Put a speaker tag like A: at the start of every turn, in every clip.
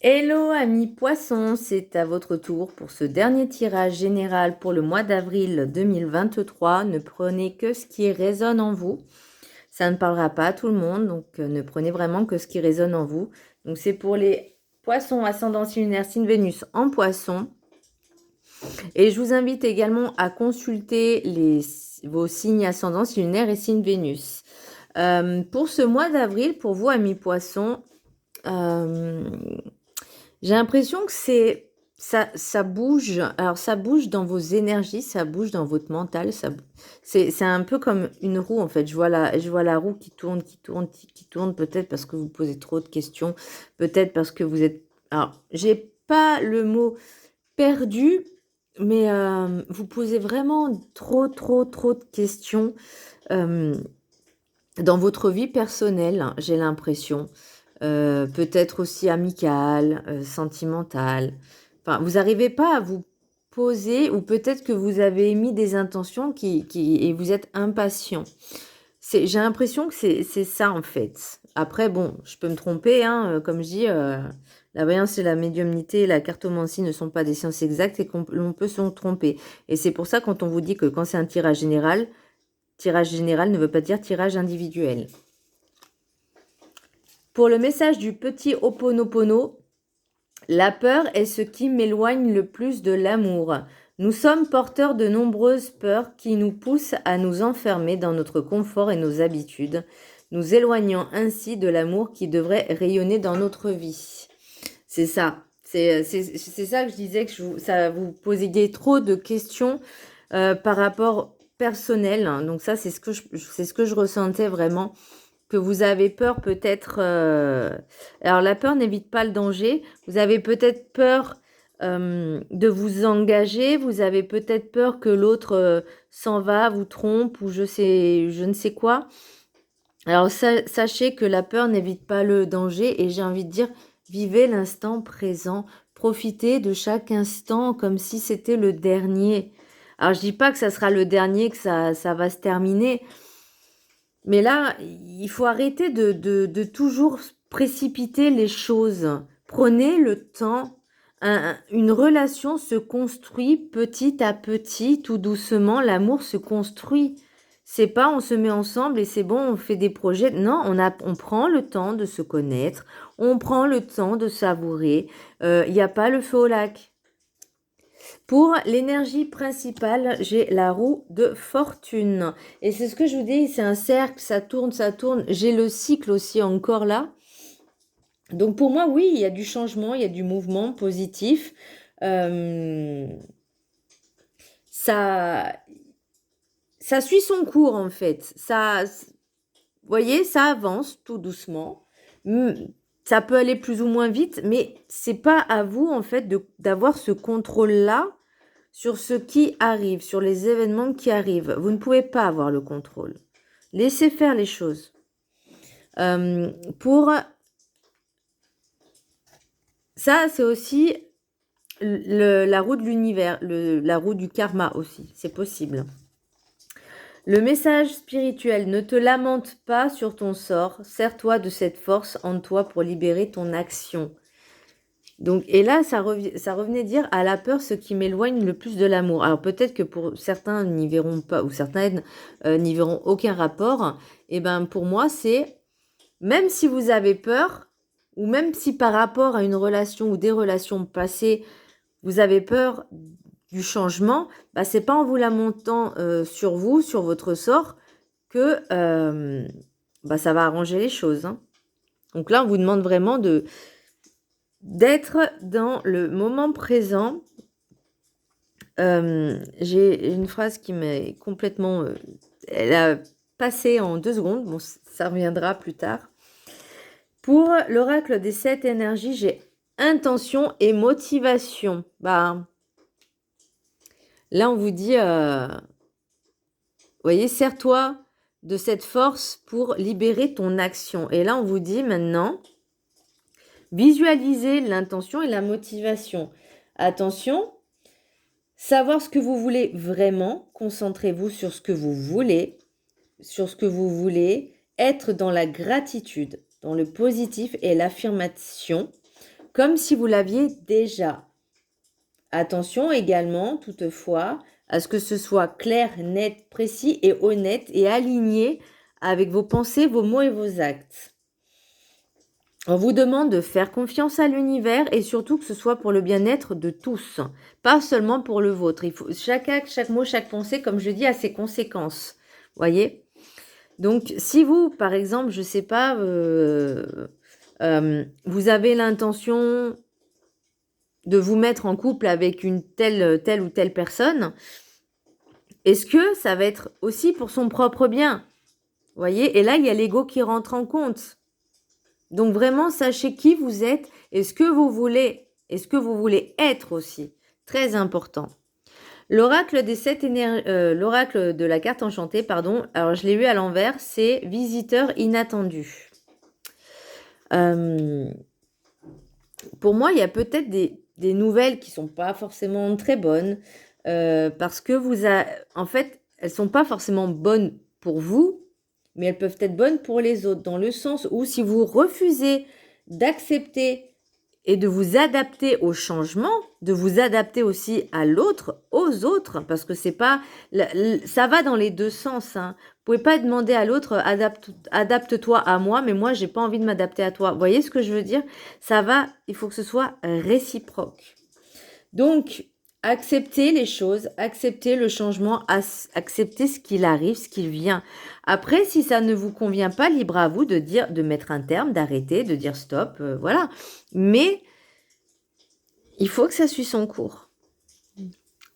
A: Hello amis poissons, c'est à votre tour pour ce dernier tirage général pour le mois d'avril 2023. Ne prenez que ce qui résonne en vous. Ça ne parlera pas à tout le monde, donc ne prenez vraiment que ce qui résonne en vous. Donc c'est pour les poissons ascendant lunaire signe Vénus en poisson. Et je vous invite également à consulter vos signes ascendants lunaire et signe Vénus. Pour ce mois d'avril, pour vous amis poissons, j'ai l'impression que ça bouge. Alors ça bouge dans vos énergies, ça bouge dans votre mental. C'est un peu comme une roue en fait. Je vois la roue qui tourne, qui tourne, qui tourne. Peut-être parce que vous posez trop de questions. Peut-être parce que vous êtes. Alors j'ai pas le mot perdu, mais vous posez vraiment trop de questions dans votre vie personnelle. J'ai l'impression. Peut-être aussi amicale, sentimentale. Enfin, vous n'arrivez pas à vous poser, ou peut-être que vous avez émis des intentions et vous êtes impatient. J'ai l'impression que c'est ça en fait. Après, bon, je peux me tromper, hein, comme je dis, la voyance et la médiumnité et la cartomancie ne sont pas des sciences exactes et l'on peut se tromper. Et c'est pour ça quand on vous dit que quand c'est un tirage général ne veut pas dire tirage individuel. Pour le message du petit Ho'oponopono, la peur est ce qui m'éloigne le plus de l'amour. Nous sommes porteurs de nombreuses peurs qui nous poussent à nous enfermer dans notre confort et nos habitudes, nous éloignant ainsi de l'amour qui devrait rayonner dans notre vie. C'est ça. C'est ça que je disais, que ça vous posiez trop de questions par rapport personnel. Donc ça, c'est ce que je ressentais vraiment. Que vous avez peur peut-être... Alors la peur n'évite pas le danger. Vous avez peut-être peur de vous engager. Vous avez peut-être peur que l'autre s'en va, vous trompe ou je ne sais quoi. Alors sachez que la peur n'évite pas le danger et j'ai envie de dire, vivez l'instant présent. Profitez de chaque instant comme si c'était le dernier. Alors je dis pas que ça sera le dernier, que ça va se terminer. Mais là, il faut arrêter de toujours précipiter les choses. Prenez le temps. Une relation se construit petit à petit, tout doucement. L'amour se construit. C'est pas on se met ensemble et c'est bon, on fait des projets. Non, on prend le temps de se connaître. On prend le temps de savourer. Il n'y a pas le feu au lac. Pour l'énergie principale, j'ai la roue de fortune. Et c'est ce que je vous dis, c'est un cercle, ça tourne, ça tourne. J'ai le cycle aussi encore là. Donc pour moi, oui, il y a du changement, il y a du mouvement positif. Ça, ça suit son cours en fait. Vous voyez, ça avance tout doucement. Ça peut aller plus ou moins vite, mais c'est pas à vous en fait d'avoir ce contrôle-là sur ce qui arrive, sur les événements qui arrivent. Vous ne pouvez pas avoir le contrôle. Laissez faire les choses. Pour ça, c'est aussi la roue de l'univers, la roue du karma aussi. C'est possible. Le message spirituel, ne te lamente pas sur ton sort. Sers-toi de cette force en toi pour libérer ton action. Donc, et là, ça revenait dire à la peur ce qui m'éloigne le plus de l'amour. Alors peut-être que pour certains n'y verront pas, ou certaines n'y verront aucun rapport. Et ben pour moi, c'est même si vous avez peur, ou même si par rapport à une relation ou des relations passées, vous avez peur du changement, bah, c'est pas en vous lamentant sur vous, sur votre sort, que bah, ça va arranger les choses. Hein. Donc là, on vous demande vraiment d'être dans le moment présent. J'ai une phrase qui m'est complètement... elle a passé en 2 secondes. Bon, ça reviendra plus tard. Pour l'oracle des 7 énergies, j'ai intention et motivation. Bah, là, on vous dit... vous voyez, sers-toi de cette force pour libérer ton action. Et là, on vous dit maintenant... Visualisez l'intention et la motivation. Attention, savoir ce que vous voulez vraiment, concentrez-vous sur ce que vous voulez, être dans la gratitude, dans le positif et l'affirmation comme si vous l'aviez déjà. Attention également, toutefois, à ce que ce soit clair, net, précis et honnête et aligné avec vos pensées, vos mots et vos actes. On vous demande de faire confiance à l'univers et surtout que ce soit pour le bien-être de tous, pas seulement pour le vôtre. Il faut chaque acte, chaque mot, chaque pensée, comme je dis, a ses conséquences. Voyez? Donc, si vous, par exemple, je sais pas, vous avez l'intention de vous mettre en couple avec une telle ou telle personne, est-ce que ça va être aussi pour son propre bien? Voyez? Et là, il y a l'ego qui rentre en compte. Donc vraiment, sachez qui vous êtes et ce que vous voulez. Et ce que vous voulez être aussi. Très important. L'oracle des l'oracle de la carte enchantée, pardon. Alors, je l'ai eu à l'envers. C'est visiteur inattendu. Pour moi, il y a peut-être des nouvelles qui sont pas forcément très bonnes. Parce que en fait, elles sont pas forcément bonnes pour vous, mais elles peuvent être bonnes pour les autres, dans le sens où si vous refusez d'accepter et de vous adapter au changement, de vous adapter aussi à l'autre, aux autres, parce que c'est pas, ça va dans les deux sens. Hein. Vous pouvez pas demander à l'autre adapte-toi à moi, mais moi j'ai pas envie de m'adapter à toi. Vous voyez ce que je veux dire? Ça va, il faut que ce soit réciproque. Donc accepter les choses, accepter le changement, accepter ce qu'il arrive, ce qu'il vient. Après, si ça ne vous convient pas, libre à vous de dire, de mettre un terme, d'arrêter, de dire stop, voilà. Mais il faut que ça suive son cours. Vous ne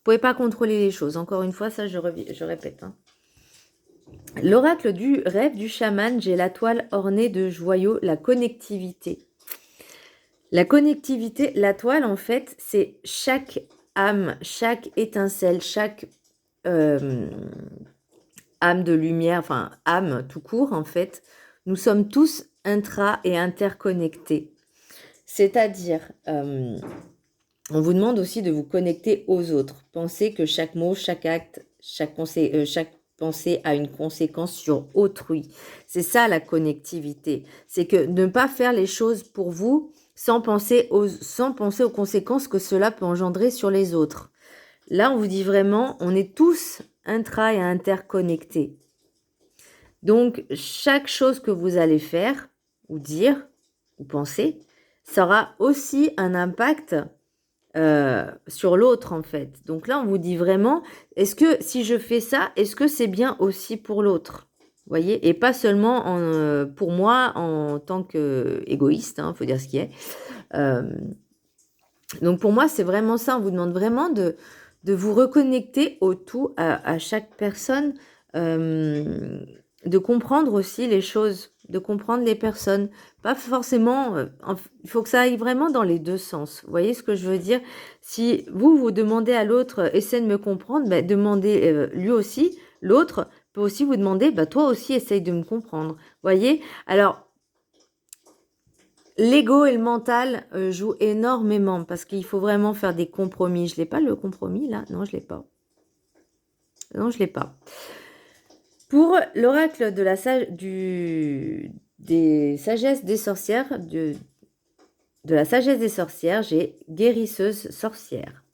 A: pouvez pas contrôler les choses. Encore une fois, ça je répète. Hein. L'oracle du rêve du chaman, j'ai la toile ornée de joyaux, la connectivité. La connectivité, la toile en fait, c'est chaque âme, chaque étincelle, chaque âme de lumière, enfin âme tout court en fait, nous sommes tous intra et interconnectés. C'est-à-dire, on vous demande aussi de vous connecter aux autres. Pensez que chaque mot, chaque acte, chaque pensée a une conséquence sur autrui. C'est ça la connectivité. C'est que ne pas faire les choses pour vous sans penser aux conséquences que cela peut engendrer sur les autres. Là, on vous dit vraiment, on est tous intra et interconnectés. Donc, chaque chose que vous allez faire, ou dire, ou penser, ça aura aussi un impact sur l'autre, en fait. Donc là, on vous dit vraiment, est-ce que si je fais ça, est-ce que c'est bien aussi pour l'autre? Vous voyez? Et pas seulement pour moi en tant qu'égoïste, hein, faut dire ce qui est. Donc pour moi, c'est vraiment ça. On vous demande vraiment de vous reconnecter au tout, à chaque personne, de comprendre aussi les choses, de comprendre les personnes. Pas forcément, il faut que ça aille vraiment dans les deux sens. Vous voyez ce que je veux dire? Si vous demandez à l'autre, essaie de me comprendre, ben, demandez lui aussi, l'autre peut aussi vous demander, bah, toi aussi, essaye de me comprendre. Vous voyez? Alors, l'ego et le mental jouent énormément parce qu'il faut vraiment faire des compromis. Je l'ai pas le compromis là? Non, je l'ai pas. Non, je l'ai pas. Pour l'oracle de la des sagesses des sorcières, de la sagesse des sorcières, j'ai guérisseuse sorcière.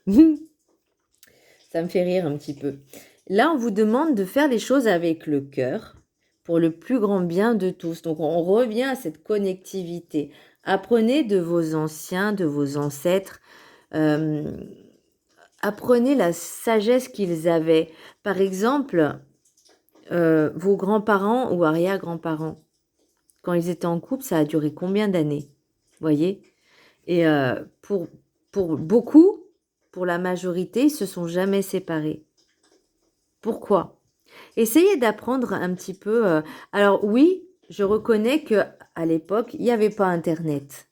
A: Ça me fait rire un petit peu. Là, on vous demande de faire les choses avec le cœur pour le plus grand bien de tous. Donc, on revient à cette connectivité. Apprenez de vos anciens, de vos ancêtres. Apprenez la sagesse qu'ils avaient. Par exemple, vos grands-parents ou arrière-grands-parents, quand ils étaient en couple, ça a duré combien d'années? Voyez? Et pour beaucoup, pour la majorité, ils se sont jamais séparés. Pourquoi? Essayez d'apprendre un petit peu. Alors oui, je reconnais que à l'époque, il n'y avait pas Internet.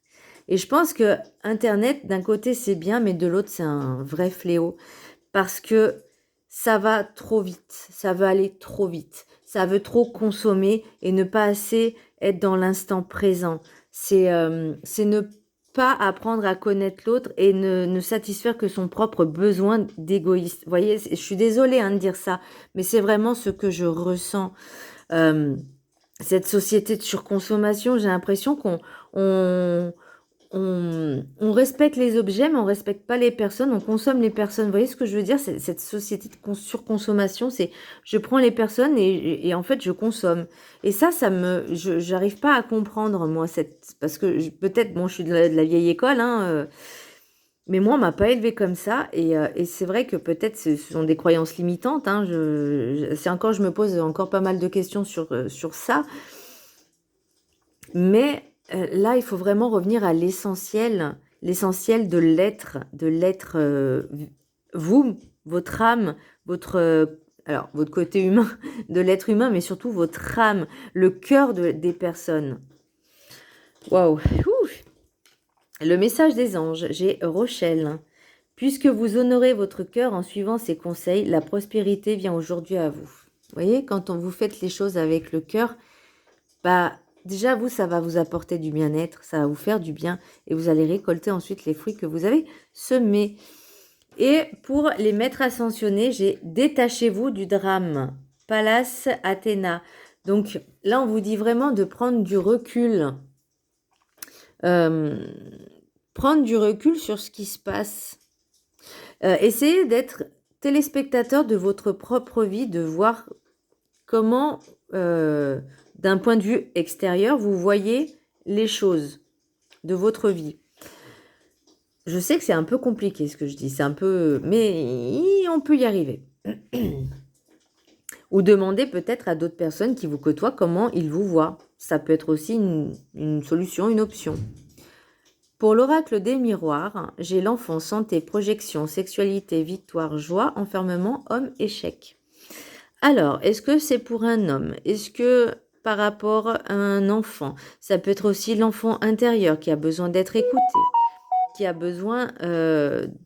A: Et je pense que Internet, d'un côté, c'est bien, mais de l'autre, c'est un vrai fléau. Parce que ça va trop vite, ça veut aller trop vite. Ça veut trop consommer et ne pas assez être dans l'instant présent. C'est ne pas apprendre à connaître l'autre et ne satisfaire que son propre besoin d'égoïste. Vous voyez, je suis désolée de dire ça, mais c'est vraiment ce que je ressens. Cette société de surconsommation, j'ai l'impression qu'on On respecte les objets, mais on respecte pas les personnes, on consomme les personnes. Vous voyez ce que je veux dire? Cette société de surconsommation, c'est je prends les personnes et en fait je consomme. Et ça j'arrive pas à comprendre moi parce que peut-être bon, je suis de la vieille école, hein, mais moi on m'a pas élevée comme ça et c'est vrai que peut-être ce sont des croyances limitantes. Hein, je me pose encore pas mal de questions sur ça, mais là, il faut vraiment revenir à l'essentiel de l'être, vous, votre âme, votre côté humain, de l'être humain, mais surtout votre âme, le cœur des personnes. Waouh! Le message des anges, j'ai Rochelle. Puisque vous honorez votre cœur en suivant ses conseils, la prospérité vient aujourd'hui à vous. Vous voyez, quand vous faites les choses avec le cœur, bah, déjà, vous, ça va vous apporter du bien-être, ça va vous faire du bien et vous allez récolter ensuite les fruits que vous avez semés. Et pour les maîtres ascensionnés, j'ai détachez-vous du drame. Pallas Athéna. Donc là, on vous dit vraiment de prendre du recul. Prendre du recul sur ce qui se passe. Essayez d'être téléspectateur de votre propre vie, de voir comment... d'un point de vue extérieur, vous voyez les choses de votre vie. Je sais que c'est un peu compliqué ce que je dis, c'est un peu... mais on peut y arriver. Ou demander peut-être à d'autres personnes qui vous côtoient comment ils vous voient. Ça peut être aussi une solution, une option. Pour l'oracle des miroirs, j'ai l'enfant, santé, projection, sexualité, victoire, joie, enfermement, homme, échec. Alors, est-ce que c'est pour un homme? Est-ce que par rapport à un enfant? Ça peut être aussi l'enfant intérieur qui a besoin d'être écouté, qui a besoin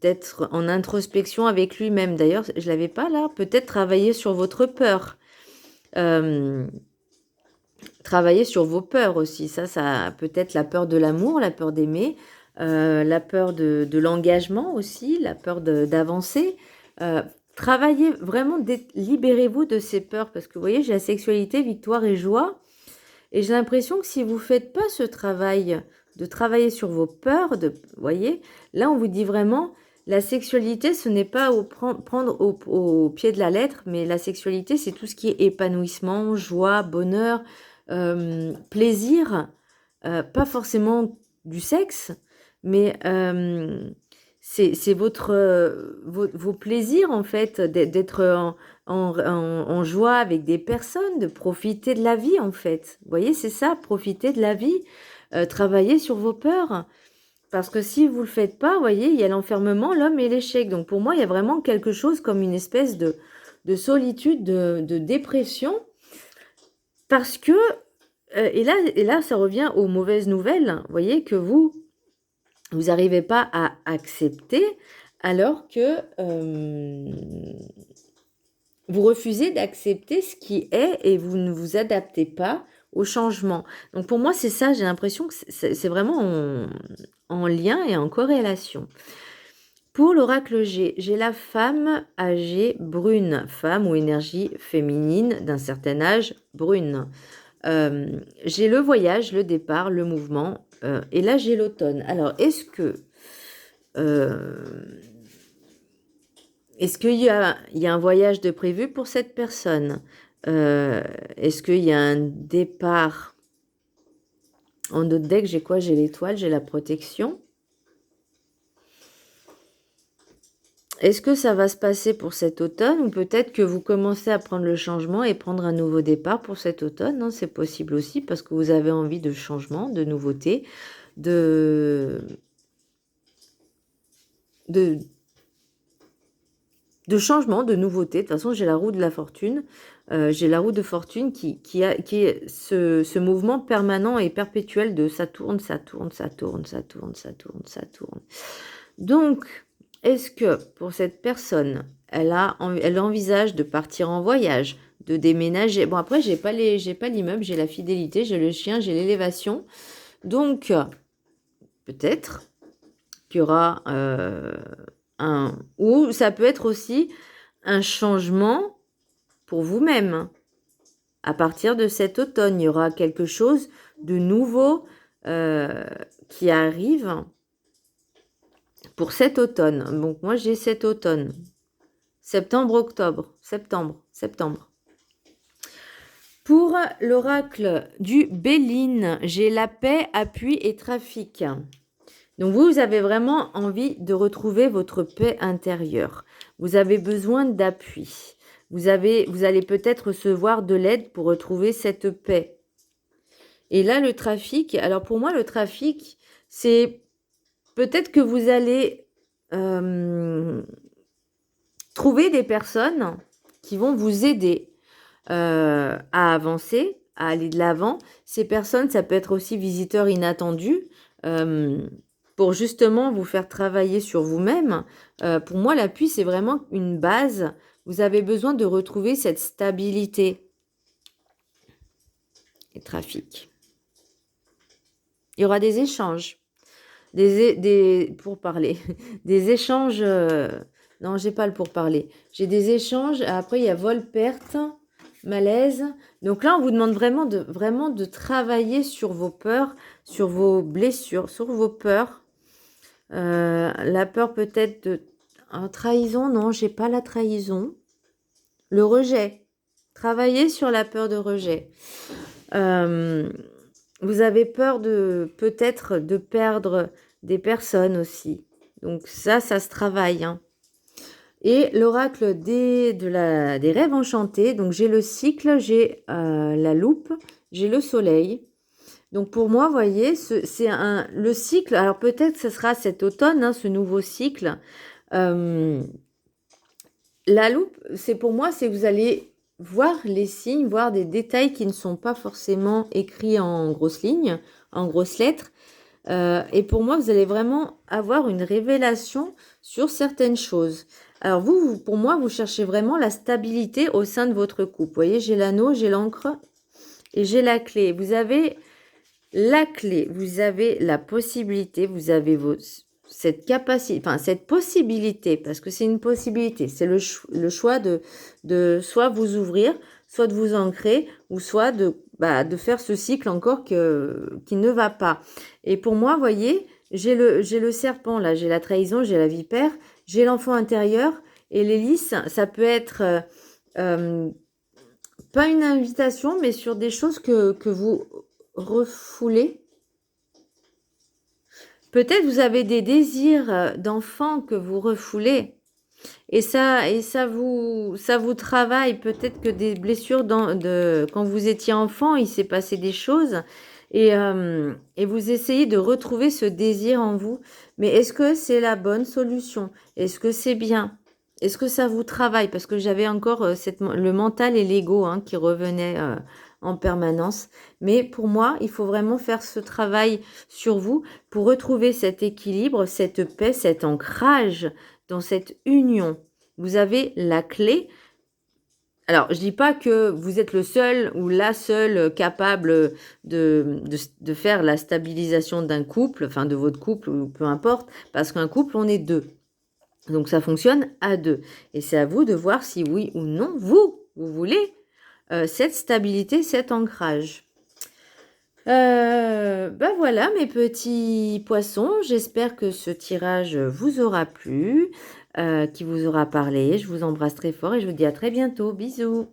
A: d'être en introspection avec lui-même. D'ailleurs, je ne l'avais pas là. Peut-être travailler sur votre peur. Travailler sur vos peurs aussi. Ça peut être la peur de l'amour, la peur d'aimer, la peur de l'engagement aussi, la peur d'avancer. Travaillez vraiment, libérez-vous de ces peurs. Parce que vous voyez, j'ai la sexualité, victoire et joie. Et j'ai l'impression que si vous ne faites pas ce travail, de travailler sur vos peurs, vous voyez, là on vous dit vraiment, la sexualité, ce n'est pas prendre au pied de la lettre, mais la sexualité, c'est tout ce qui est épanouissement, joie, bonheur, plaisir, pas forcément du sexe, mais c'est vos plaisirs en fait, d'être en joie avec des personnes, de profiter de la vie en fait. Vous voyez, c'est ça, profiter de la vie, travailler sur vos peurs. Parce que si vous ne le faites pas, vous voyez, il y a l'enfermement, l'homme et l'échec. Donc pour moi, il y a vraiment quelque chose comme une espèce de solitude, de dépression. Parce que, et là, ça revient aux mauvaises nouvelles, vous voyez, que vous n'arrivez pas à accepter, alors que vous refusez d'accepter ce qui est et vous ne vous adaptez pas au changement. Donc pour moi, c'est ça, j'ai l'impression que c'est vraiment en lien et en corrélation. Pour l'oracle G, j'ai la femme âgée brune, femme ou énergie féminine d'un certain âge brune. J'ai le voyage, le départ, le mouvement, et là j'ai l'automne. Alors est-ce qu'il y a un voyage de prévu pour cette personne? Est-ce qu'il y a un départ? En autre deck, j'ai quoi? J'ai l'étoile, j'ai la protection. Est-ce que ça va se passer pour cet automne ou peut-être que vous commencez à prendre le changement et prendre un nouveau départ pour cet automne, hein? C'est possible aussi parce que vous avez envie de changement, de nouveauté, de changement, de nouveauté. De toute façon, j'ai la roue de la fortune. J'ai la roue de fortune qui est ce mouvement permanent et perpétuel de ça tourne, ça tourne, ça tourne, ça tourne, ça tourne, ça tourne. Donc, est-ce que pour cette personne, elle envisage de partir en voyage, de déménager? Bon, après, j'ai pas l'immeuble, j'ai la fidélité, j'ai le chien, j'ai l'élévation. Donc, peut-être qu'il y aura ou ça peut être aussi un changement pour vous-même. À partir de cet automne, il y aura quelque chose de nouveau qui arrive. pour cet automne. Donc moi j'ai cet automne. Septembre, octobre. Septembre. Pour l'oracle du Béline, j'ai la paix, appui et trafic. Donc vous avez vraiment envie de retrouver votre paix intérieure. Vous avez besoin d'appui. Vous allez peut-être recevoir de l'aide pour retrouver cette paix. Et là, le trafic, alors pour moi, le trafic, c'est peut-être que vous allez trouver des personnes qui vont vous aider à avancer, à aller de l'avant. Ces personnes, ça peut être aussi visiteurs inattendus pour justement vous faire travailler sur vous-même. Pour moi, l'appui, c'est vraiment une base. Vous avez besoin de retrouver cette stabilité. Et trafic. Il y aura des échanges. Pour parler. Des échanges... non, j'ai pas le pour parler. J'ai des échanges. Après, il y a vol-perte, malaise. Donc là, on vous demande vraiment de travailler sur vos peurs, sur vos blessures, sur vos peurs. La peur peut-être de... trahison, non, j'ai pas la trahison. Le rejet. Travailler sur la peur de rejet. Vous avez peur peut-être de perdre des personnes aussi. Donc ça se travaille. Hein. Et l'oracle des rêves enchantés. Donc j'ai le cycle, j'ai la loupe, j'ai le soleil. Donc pour moi, vous voyez, c'est le cycle. Alors peut-être que ce sera cet automne, hein, ce nouveau cycle. La loupe, pour moi, c'est que vous allez voir les signes, voir des détails qui ne sont pas forcément écrits en grosses lignes, en grosses lettres. Et pour moi, vous allez vraiment avoir une révélation sur certaines choses. Alors vous, pour moi, vous cherchez vraiment la stabilité au sein de votre couple. Vous voyez, j'ai l'anneau, j'ai l'encre et j'ai la clé. Vous avez la clé, vous avez la possibilité, vous avez cette capacité, enfin cette possibilité, parce que c'est une possibilité, c'est le choix de soit vous ouvrir, soit de vous ancrer, ou soit de faire ce cycle encore qui ne va pas. Et pour moi, vous voyez, j'ai le serpent, là, j'ai la trahison, j'ai la vipère, j'ai l'enfant intérieur, et l'hélice, ça peut être pas une invitation, mais sur des choses que vous refoulez. Peut-être vous avez des désirs d'enfant que vous refoulez. Et ça vous travaille. Peut-être que des blessures quand vous étiez enfant, il s'est passé des choses. Et vous essayez de retrouver ce désir en vous. Mais est-ce que c'est la bonne solution? Est-ce que c'est bien? Est-ce que ça vous travaille? Parce que j'avais encore le mental et l'ego qui revenaient en permanence. Mais pour moi, il faut vraiment faire ce travail sur vous pour retrouver cet équilibre, cette paix, cet ancrage dans cette union. Vous avez la clé. Alors, je dis pas que vous êtes le seul ou la seule capable de faire la stabilisation d'un couple, enfin de votre couple ou peu importe, parce qu'un couple, on est deux. Donc, ça fonctionne à deux. Et c'est à vous de voir si oui ou non, vous voulez cette stabilité, cet ancrage. Voilà mes petits poissons, j'espère que ce tirage vous aura plu, qui vous aura parlé. Je vous embrasse très fort et je vous dis à très bientôt. Bisous.